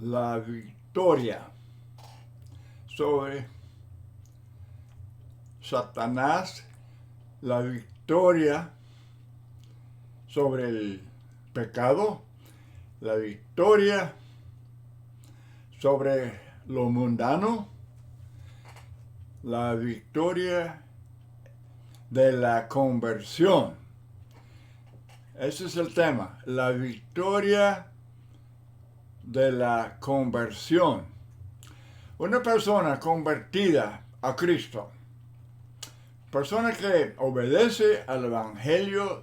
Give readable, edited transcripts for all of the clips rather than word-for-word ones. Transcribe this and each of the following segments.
la victoria sobre Satanás, la victoria sobre el pecado, la victoria sobre lo mundano, la victoria de la conversión. Ese es el tema, la victoria de la conversión. Una persona convertida a Cristo, persona que obedece al Evangelio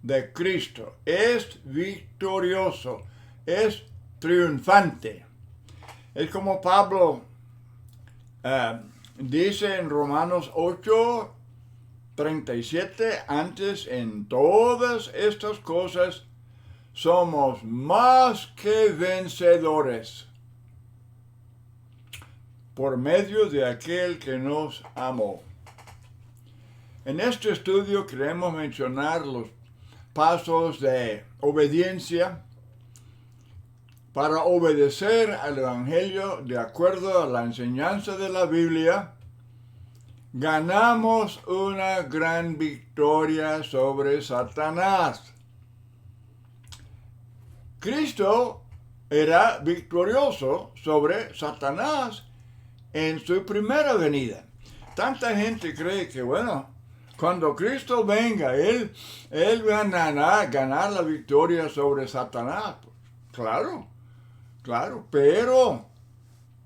de Cristo, es victorioso, es triunfante. Es como Pablo dice en Romanos 8:37, antes en todas estas cosas somos más que vencedores por medio de aquel que nos amó. En este estudio queremos mencionar los pasos de obediencia para obedecer al Evangelio de acuerdo a la enseñanza de la Biblia. Ganamos una gran victoria sobre Satanás. Cristo era victorioso sobre Satanás en su primera venida. Tanta gente cree que, cuando Cristo venga, Él ganará la victoria sobre Satanás. Claro, pero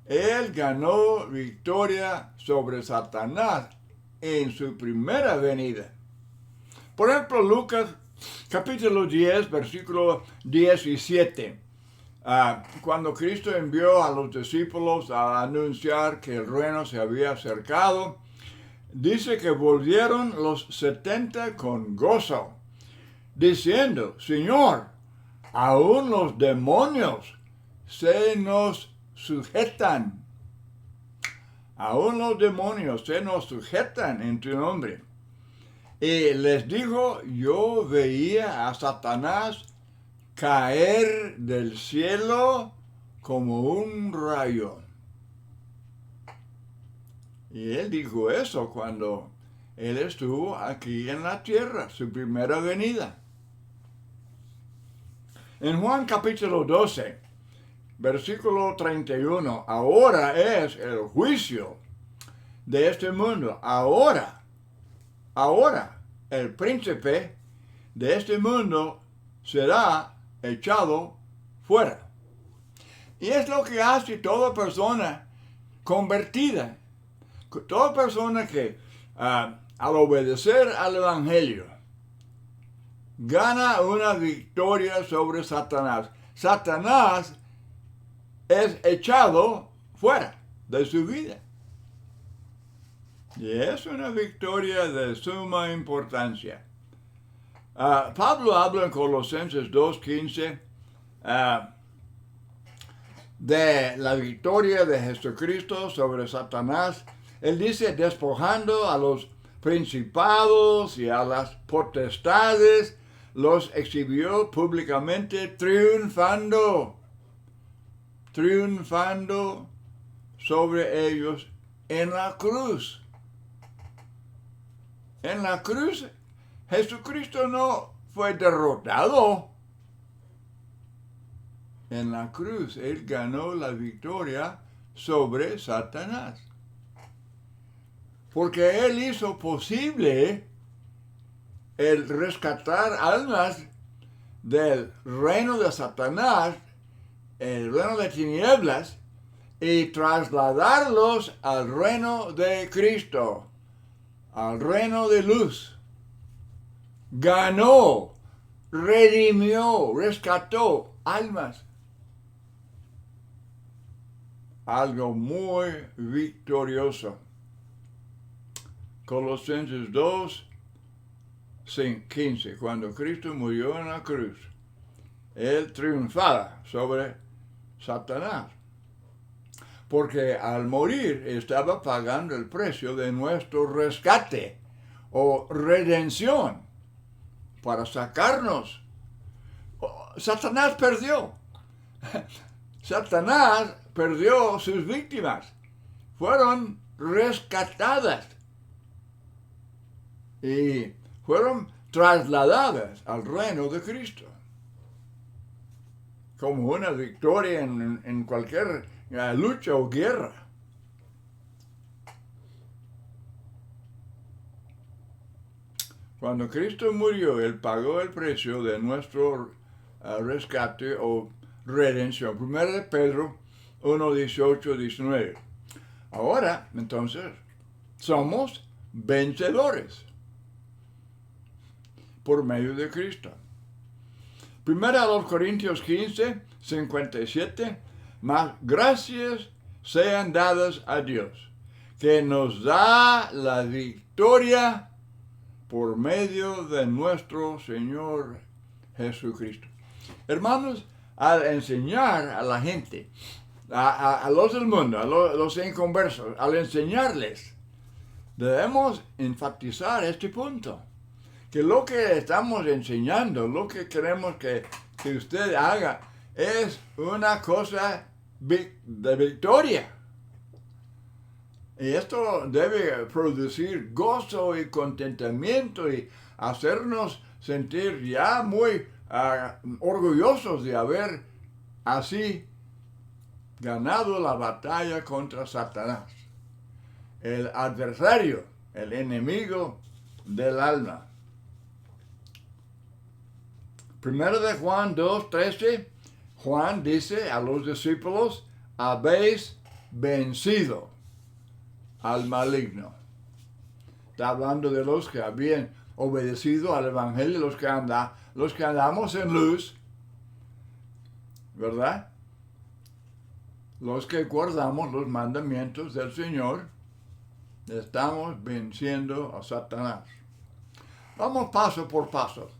Él ganó victoria sobre Satanás en su primera venida. Por ejemplo, Lucas capítulo 10, versículo 17. Cuando Cristo envió a los discípulos a anunciar que el reino se había acercado, dice que volvieron los 70 con gozo, diciendo: Señor, aún los demonios se nos sujetan. Aún los demonios se nos sujetan en tu nombre. Y les dijo: yo veía a Satanás caer del cielo como un rayo. Y él dijo eso cuando él estuvo aquí en la tierra, su primera venida. En Juan capítulo 12, versículo 31, ahora es el juicio de este mundo. Ahora, el príncipe de este mundo será echado fuera. Y es lo que hace toda persona convertida. Toda persona que al obedecer al Evangelio gana una victoria sobre Satanás. Satanás es echado fuera de su vida. Y es una victoria de suma importancia. Pablo habla en Colosenses 2:15 de la victoria de Jesucristo sobre Satanás. Él dice: despojando a los principados y a las potestades, los exhibió públicamente, triunfando sobre ellos en la cruz. En la cruz, Jesucristo no fue derrotado. En la cruz, Él ganó la victoria sobre Satanás. Porque Él hizo posible el rescatar almas del reino de Satanás, el reino de tinieblas, y trasladarlos al reino de Cristo, al reino de luz. Ganó, redimió, rescató almas. Algo muy victorioso. Colosenses 2:15. Cuando Cristo murió en la cruz, Él triunfaba sobre Satanás. Porque al morir estaba pagando el precio de nuestro rescate o redención para sacarnos. Satanás perdió. Satanás perdió sus víctimas. Fueron rescatadas y fueron trasladadas al reino de Cristo. Como una victoria en cualquier lucha o guerra. Cuando Cristo murió, Él pagó el precio de nuestro rescate o redención. 1 de Pedro 1, 18, 19. Ahora, entonces, somos vencedores por medio de Cristo. 1 Corintios 15, 57. Mas gracias sean dadas a Dios, que nos da la victoria por medio de nuestro Señor Jesucristo. Hermanos, al enseñar a la gente, a los del mundo, a los inconversos, al enseñarles, debemos enfatizar este punto. Que lo que estamos enseñando, lo que queremos que usted haga, es una cosa de victoria. Y esto debe producir gozo y contentamiento y hacernos sentir ya muy orgullosos de haber así ganado la batalla contra Satanás, el adversario, el enemigo del alma. 1 de Juan 2:13, Juan dice a los discípulos, habéis vencido al maligno. Está hablando de los que habían obedecido al Evangelio, los que andamos en luz, ¿verdad? Los que guardamos los mandamientos del Señor, estamos venciendo a Satanás. Vamos paso por paso.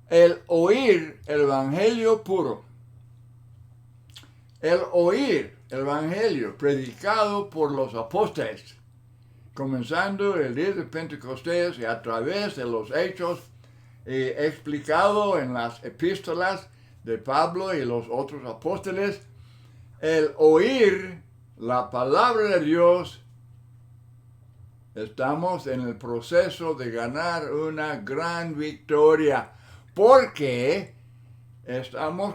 El oír el Evangelio puro. El oír el Evangelio predicado por los apóstoles, comenzando el día de Pentecostés y a través de los hechos, explicado en las epístolas de Pablo y los otros apóstoles. El oír la palabra de Dios, estamos en el proceso de ganar una gran victoria, porque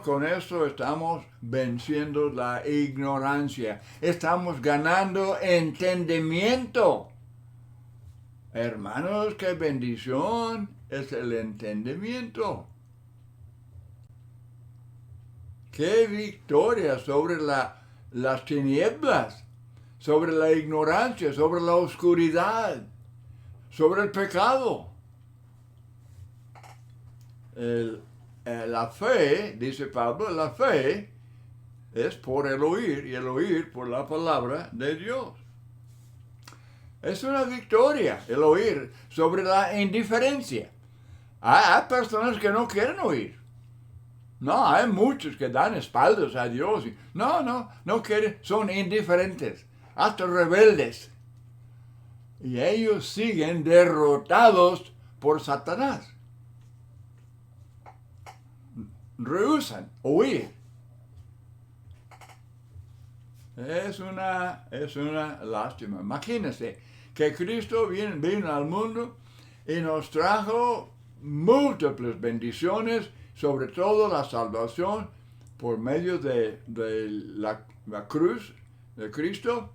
con eso estamos venciendo la ignorancia, estamos ganando entendimiento. Hermanos, qué bendición es el entendimiento. Qué victoria sobre las tinieblas, sobre la ignorancia, sobre la oscuridad, sobre el pecado. La fe, dice Pablo, la fe es por el oír y el oír por la palabra de Dios. Es una victoria el oír sobre la indiferencia. Hay personas que no quieren oír. No, hay muchos que dan espaldas a Dios. No quieren, son indiferentes, hasta rebeldes. Y ellos siguen derrotados por Satanás. Rehúsan oír. Es una lástima. Imagínense que Cristo vino al mundo y nos trajo múltiples bendiciones, sobre todo la salvación por medio de la cruz de Cristo.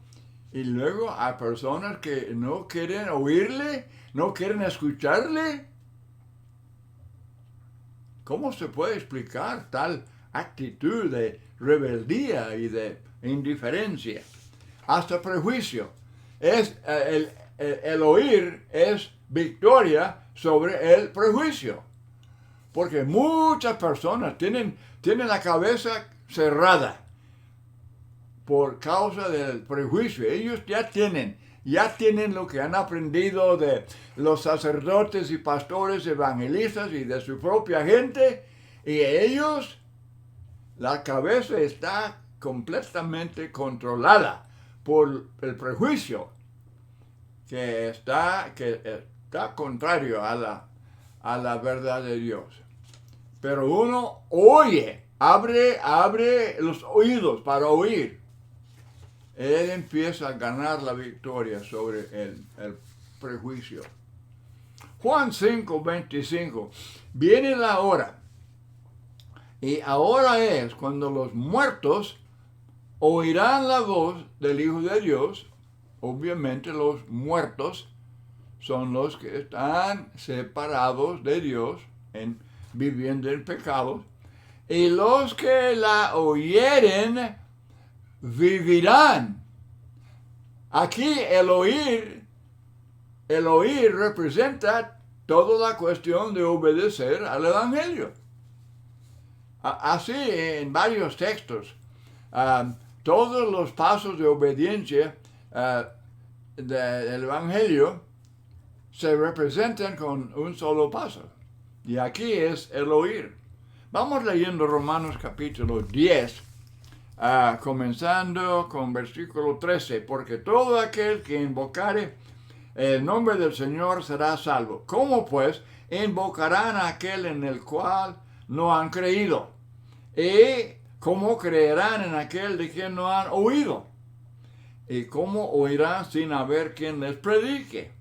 Y luego hay personas que no quieren oírle, no quieren escucharle. ¿Cómo se puede explicar tal actitud de rebeldía y de indiferencia? Hasta prejuicio. El oír es victoria sobre el prejuicio. Porque muchas personas tienen la cabeza cerrada por causa del prejuicio. Ellos ya tienen lo que han aprendido de los sacerdotes y pastores evangelistas y de su propia gente, y ellos, la cabeza está completamente controlada por el prejuicio que está contrario a la verdad de Dios. Pero uno oye abre los oídos para oír, él empieza a ganar la victoria sobre el prejuicio. Juan 5:25, viene la hora, y ahora es cuando los muertos oirán la voz del Hijo de Dios. Obviamente los muertos son los que están separados de Dios, viviendo en pecado, y los que la oyeren vivirán. Aquí el oír representa toda la cuestión de obedecer al Evangelio. Así en varios textos, todos los pasos de obediencia del Evangelio se representan con un solo paso. Y aquí es el oír. Vamos leyendo Romanos capítulo 10, comenzando con versículo 13. Porque todo aquel que invocare el nombre del Señor será salvo. ¿Cómo pues invocarán a aquel en el cual no han creído? ¿Y cómo creerán en aquel de quien no han oído? ¿Y cómo oirán sin haber quien les predique?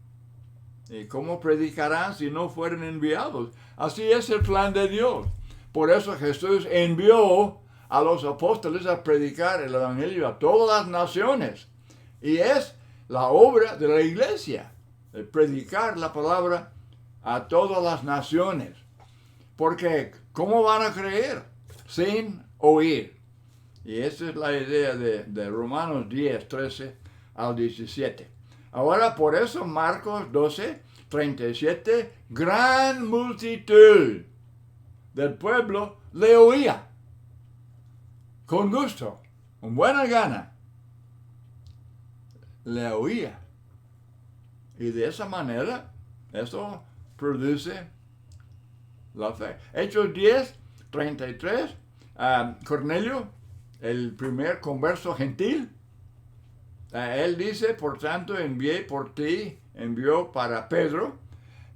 ¿Y cómo predicarán si no fueren enviados? Así es el plan de Dios. Por eso Jesús envió a los apóstoles a predicar el Evangelio a todas las naciones. Y es la obra de la iglesia, el predicar la palabra a todas las naciones. Porque, ¿cómo van a creer? Sin oír. Y esa es la idea de Romanos 10, 13 al 17. Ahora, por eso, Marcos 12, 37, gran multitud del pueblo le oía. Con gusto, con buena gana. Le oía. Y de esa manera, eso produce la fe. Hechos 10, 33, Cornelio, el primer converso gentil, él dice, por tanto, envió para Pedro,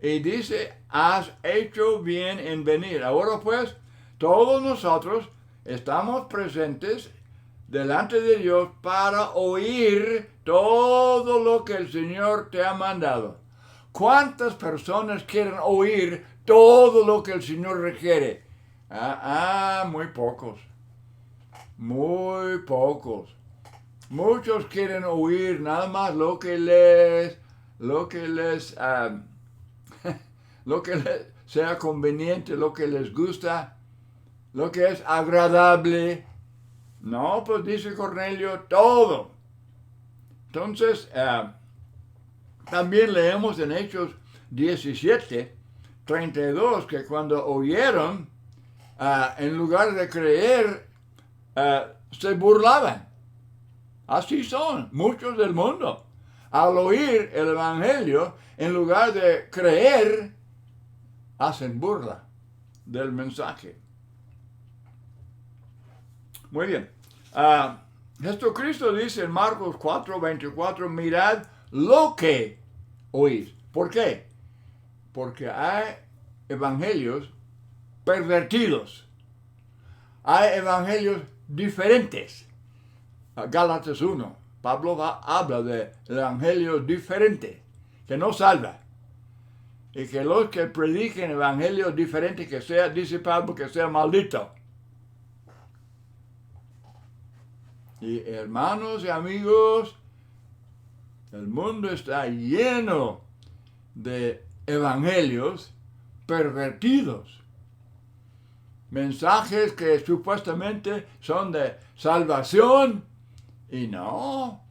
y dice, has hecho bien en venir. Ahora pues, todos nosotros estamos presentes delante de Dios para oír todo lo que el Señor te ha mandado. ¿Cuántas personas quieren oír todo lo que el Señor requiere? Muy pocos. Muy pocos. Muchos quieren oír nada más lo que les sea conveniente, lo que les gusta, lo que es agradable. No, pues dice Cornelio, todo. Entonces, también leemos en Hechos 17, 32, que cuando oyeron, en lugar de creer, se burlaban. Así son muchos del mundo. Al oír el Evangelio, en lugar de creer, hacen burla del mensaje. Muy bien. Jesucristo dice en Marcos 4, 24, mirad lo que oís. ¿Por qué? Porque hay evangelios pervertidos. Hay evangelios diferentes. Gálatas 1, Pablo habla de evangelio diferente, que no salva. Y que los que prediquen evangelios diferentes, que sea, dice Pablo, que sea maldito. Y hermanos y amigos, el mundo está lleno de evangelios pervertidos. Mensajes que supuestamente son de salvación y no,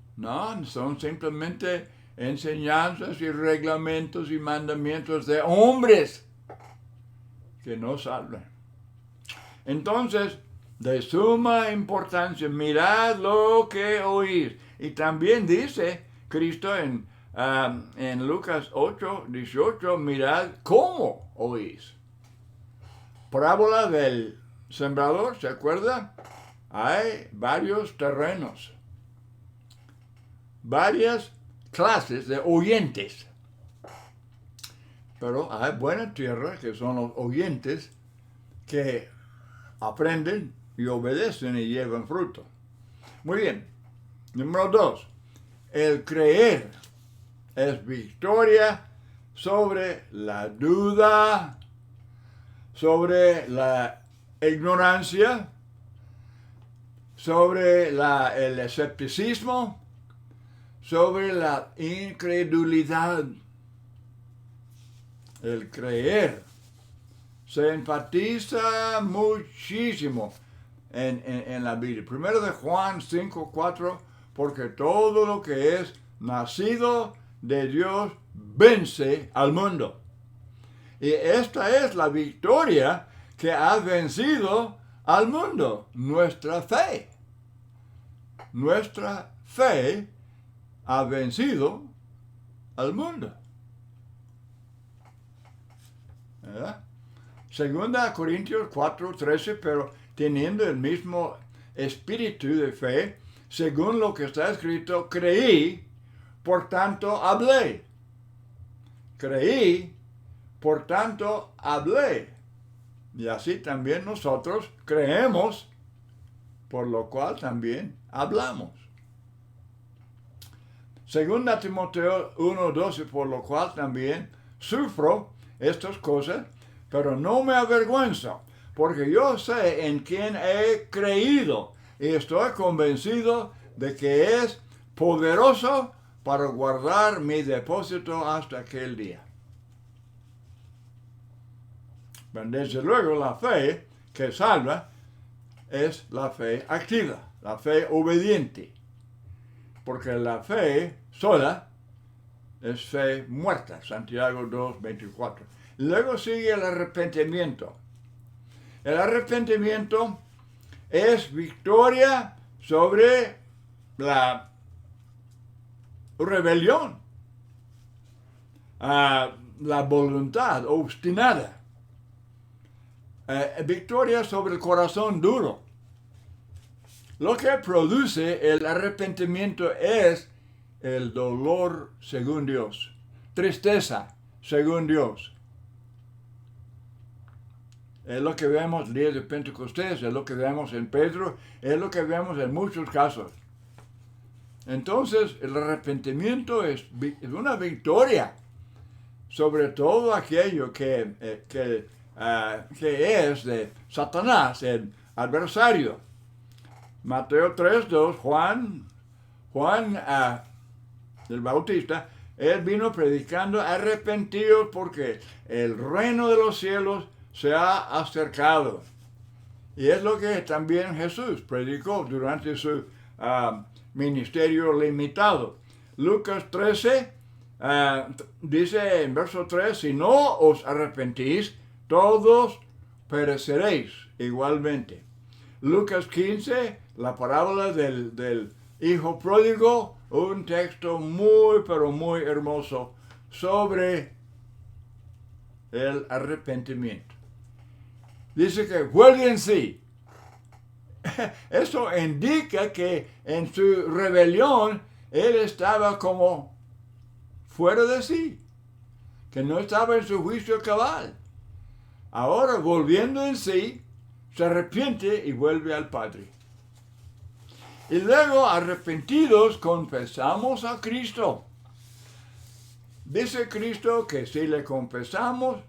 son simplemente enseñanzas y reglamentos y mandamientos de hombres que no salvan. Entonces, de suma importancia, mirad lo que oís. Y también dice Cristo en Lucas 8, 18, mirad cómo oís. Parábola del sembrador, ¿se acuerda? Hay varios terrenos, varias clases de oyentes. Pero hay buena tierra, que son los oyentes que aprenden y obedecen y llevan fruto. Muy bien. Número 2. El creer es victoria sobre la duda, sobre la ignorancia, sobre el escepticismo, sobre la incredulidad. El creer se enfatiza muchísimo en la Biblia. Primero de Juan 5:4, porque todo lo que es nacido de Dios vence al mundo. Y esta es la victoria que ha vencido al mundo, nuestra fe. Nuestra fe ha vencido al mundo. ¿Verdad? Segunda Corintios 4:13, pero teniendo el mismo espíritu de fe, según lo que está escrito, creí, por tanto hablé. Creí, por tanto hablé. Y así también nosotros creemos, por lo cual también hablamos. Segunda Timoteo 1:12, por lo cual también sufro estas cosas, pero no me avergüenzo, porque yo sé en quién he creído y estoy convencido de que es poderoso para guardar mi depósito hasta aquel día. Pero desde luego la fe que salva es la fe activa, la fe obediente, porque la fe sola es fe muerta, Santiago 2:24. Luego sigue el arrepentimiento. El arrepentimiento es victoria sobre la rebelión, la voluntad obstinada, victoria sobre el corazón duro. Lo que produce el arrepentimiento es el dolor según Dios, tristeza según Dios. Es lo que vemos el día de Pentecostés, es lo que vemos en Pedro, es lo que vemos en muchos casos. Entonces, el arrepentimiento es una victoria sobre todo aquello que es de Satanás, el adversario. Mateo 3:2, Juan el Bautista, él vino predicando arrepentidos porque el reino de los cielos se ha acercado. Y es lo que también Jesús predicó durante su ministerio limitado. Lucas 13 dice en verso 3, si no os arrepentís, todos pereceréis igualmente. Lucas 15, la parábola del hijo pródigo, un texto muy, pero muy hermoso sobre el arrepentimiento. Dice que vuelve en sí. Eso indica que en su rebelión él estaba como fuera de sí, que no estaba en su juicio cabal. Ahora, volviendo en sí, se arrepiente y vuelve al Padre. Y luego, arrepentidos, confesamos a Cristo. Dice Cristo que si le confesamos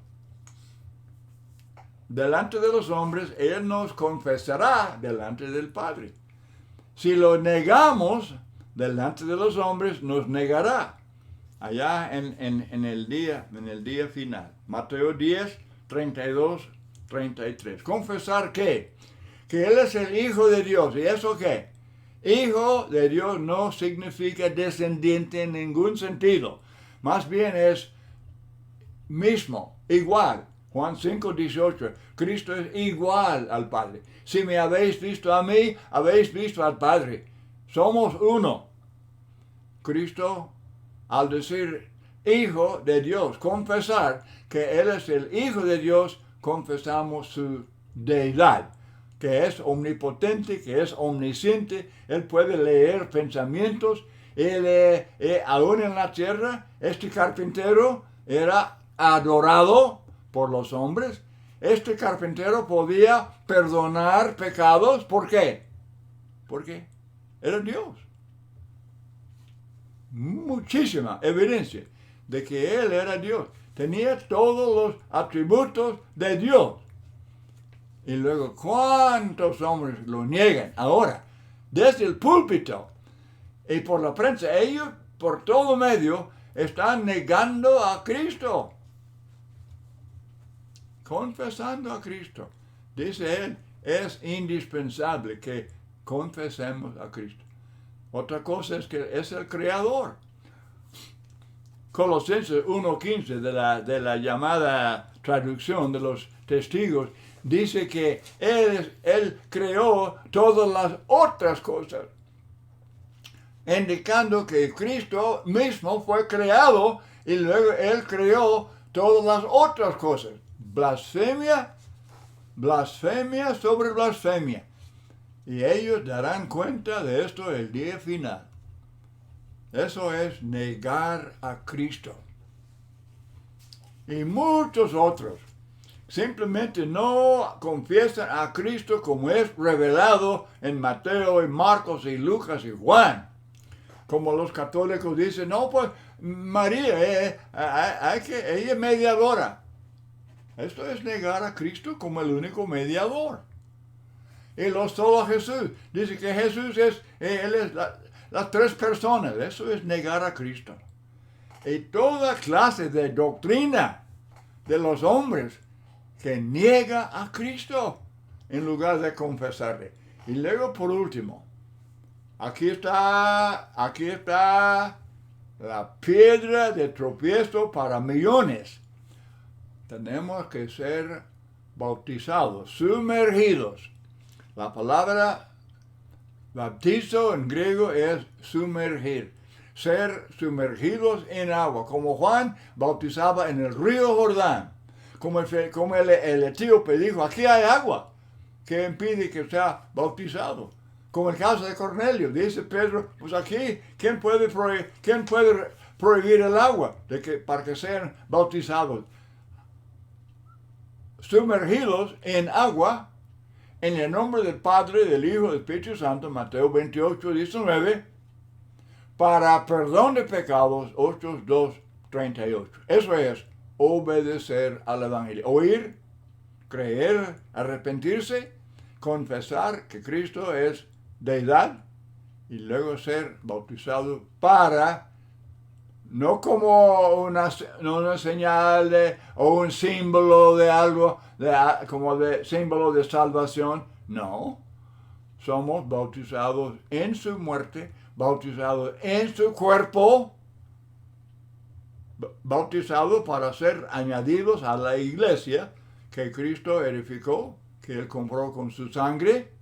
delante de los hombres, Él nos confesará delante del Padre. Si lo negamos delante de los hombres, nos negará allá en el día final. Mateo 10, 32, 33. Confesar que Él es el Hijo de Dios. ¿Y eso qué? Hijo de Dios no significa descendiente en ningún sentido. Más bien es mismo, igual. Juan 5, 18. Cristo es igual al Padre. Si me habéis visto a mí, habéis visto al Padre. Somos uno. Cristo, al decir Hijo de Dios, confesar que Él es el Hijo de Dios, confesamos su deidad, que es omnipotente, que es omnisciente. Él puede leer pensamientos. Aún en la tierra, este carpintero era adorado por los hombres. este carpintero podía perdonar pecados. ¿Por qué? Porque era Dios. Muchísima evidencia de que Él era Dios. Tenía todos los atributos de Dios. Y luego, ¿cuántos hombres lo niegan? Ahora, desde el púlpito y por la prensa, ellos por todo medio están negando a Cristo. Confesando a Cristo. Dice él, es indispensable que confesemos a Cristo. Otra cosa es que es el Creador. Colosenses 1:15 de la llamada traducción de los testigos dice que él creó todas las otras cosas, indicando que Cristo mismo fue creado y luego Él creó todas las otras cosas. Blasfemia, blasfemia sobre blasfemia. Y ellos darán cuenta de esto el día final. Eso es negar a Cristo. Y muchos otros simplemente no confiesan a Cristo como es revelado en Mateo y Marcos y Lucas y Juan. Como los católicos dicen, no, pues María, ella es mediadora. Esto es negar a Cristo como el único mediador. Y solo Jesús. Dice que Jesús Él es las tres personas. Eso es negar a Cristo. Y toda clase de doctrina de los hombres que niega a Cristo en lugar de confesarle. Y luego, por último, aquí está la piedra de tropiezo para millones. Tenemos que ser bautizados, sumergidos. La palabra bautizo en griego es sumergir. Ser sumergidos en agua, como Juan bautizaba en el río Jordán. Como el etíope dijo, aquí hay agua, que impide que sea bautizado. Como el caso de Cornelio, dice Pedro, pues aquí, ¿quién puede prohibir el agua para que sean bautizados? Sumergidos en agua, en el nombre del Padre, del Hijo y del Espíritu Santo, Mateo 28:19, para perdón de pecados, Hechos 2:38. Eso es obedecer al Evangelio. Oír, creer, arrepentirse, confesar que Cristo es deidad y luego ser bautizado para, no como una señal o un símbolo de algo, como de símbolo de salvación. No, somos bautizados en su muerte, bautizados en su cuerpo, bautizados para ser añadidos a la iglesia que Cristo edificó, que Él compró con su sangre.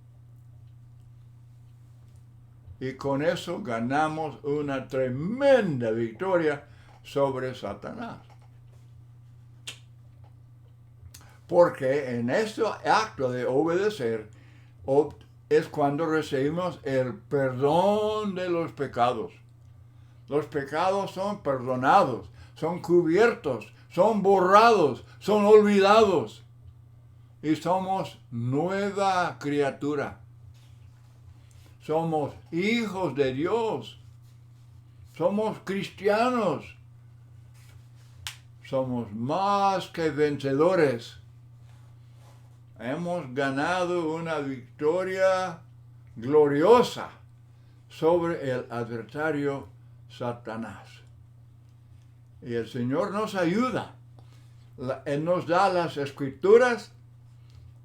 Y con eso ganamos una tremenda victoria sobre Satanás. Porque en este acto de obedecer es cuando recibimos el perdón de los pecados. Los pecados son perdonados, son cubiertos, son borrados, son olvidados. Y somos nueva criatura. Somos hijos de Dios. Somos cristianos. Somos más que vencedores. Hemos ganado una victoria gloriosa sobre el adversario Satanás. Y el Señor nos ayuda. Él nos da las escrituras.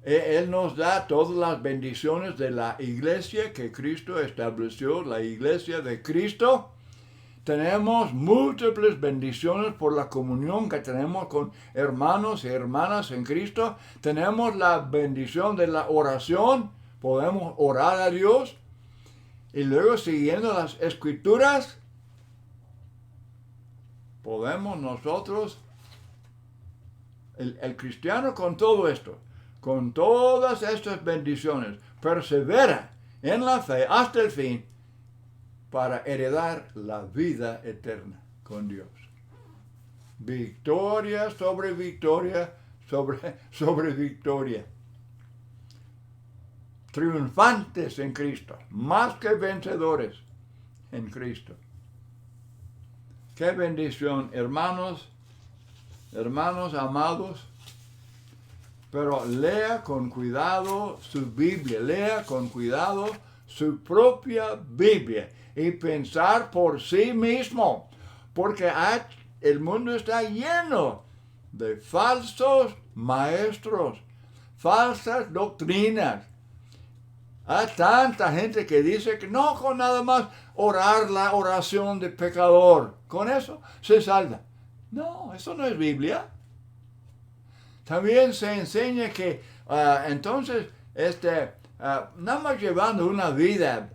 Él nos da todas las bendiciones de la iglesia que Cristo estableció, la iglesia de Cristo. Tenemos múltiples bendiciones por la comunión que tenemos con hermanos y hermanas en Cristo. Tenemos la bendición de la oración. Podemos orar a Dios. Y luego, siguiendo las escrituras, podemos nosotros, el cristiano con todo esto, con todas estas bendiciones, persevera en la fe hasta el fin para heredar la vida eterna con Dios. Victoria sobre victoria sobre victoria. Triunfantes en Cristo, más que vencedores en Cristo. Qué bendición, hermanos amados. Pero lea con cuidado su Biblia, lea con cuidado su propia Biblia y pensar por sí mismo, porque el mundo está lleno de falsos maestros, falsas doctrinas. Hay tanta gente que dice que no, con nada más orar la oración de pecador, con eso se salva. No, eso no es Biblia. También se enseña que entonces nada más llevando una vida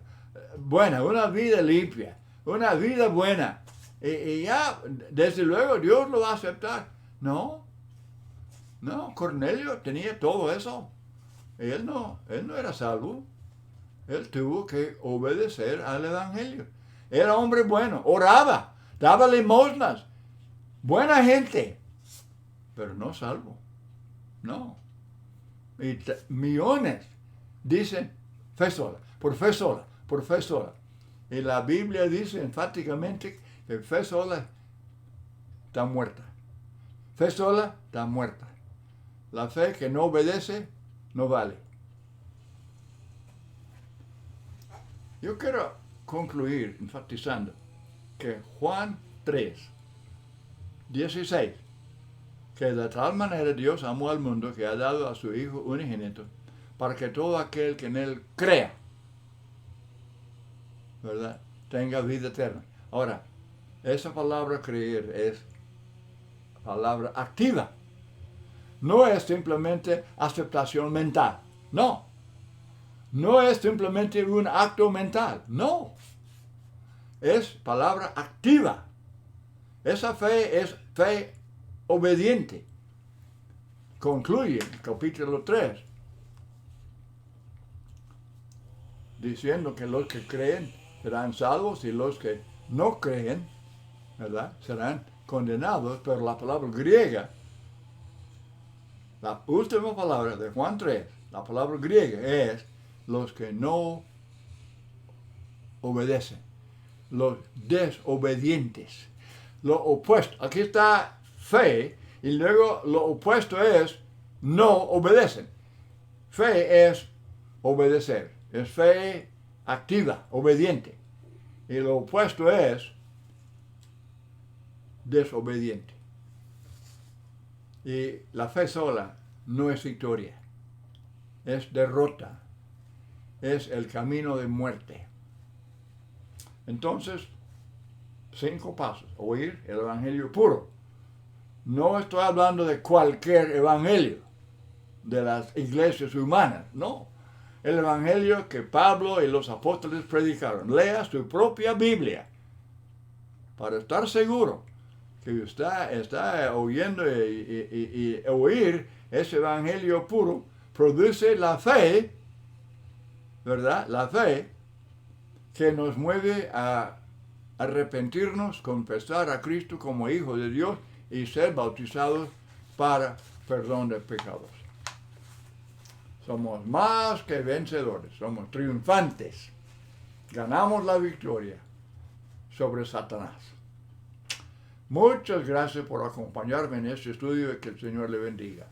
buena, una vida limpia, una vida buena, y ya desde luego Dios lo va a aceptar. No, Cornelio tenía todo eso. Él no era salvo. Él tuvo que obedecer al Evangelio. Era hombre bueno, oraba, daba limosnas, buena gente, pero no salvo. No. Y millones dicen fe sola, por fe sola, por fe sola. Y la Biblia dice enfáticamente que fe sola está muerta. Fe sola está muerta. La fe que no obedece no vale. Yo quiero concluir enfatizando que Juan 3:16, que de tal manera Dios amó al mundo que ha dado a su Hijo unigénito, para que todo aquel que en Él crea, ¿verdad?, tenga vida eterna. Ahora, esa palabra creer es palabra activa. No es simplemente aceptación mental. No. No es simplemente un acto mental. No. Es palabra activa. Esa fe es fe obediente. Concluye el capítulo 3 diciendo que los que creen serán salvos y los que no creen, ¿verdad?, serán condenados. Pero la palabra griega, la última palabra de Juan 3, la palabra griega es los que no obedecen, los desobedientes. Lo opuesto, aquí está fe, y luego lo opuesto es no obedecen. Fe es obedecer, es fe activa, obediente. Y lo opuesto es desobediente. Y la fe sola no es victoria, es derrota, es el camino de muerte. Entonces, 5 pasos. Oír el evangelio puro. No estoy hablando de cualquier evangelio de las iglesias humanas, no. El evangelio que Pablo y los apóstoles predicaron. Lea su propia Biblia para estar seguro que usted está oyendo y oír ese evangelio puro produce la fe, ¿verdad? La fe que nos mueve a arrepentirnos, confesar a Cristo como Hijo de Dios y ser bautizados para perdón de pecados. Somos más que vencedores, somos triunfantes. Ganamos la victoria sobre Satanás. Muchas gracias por acompañarme en este estudio y que el Señor le bendiga.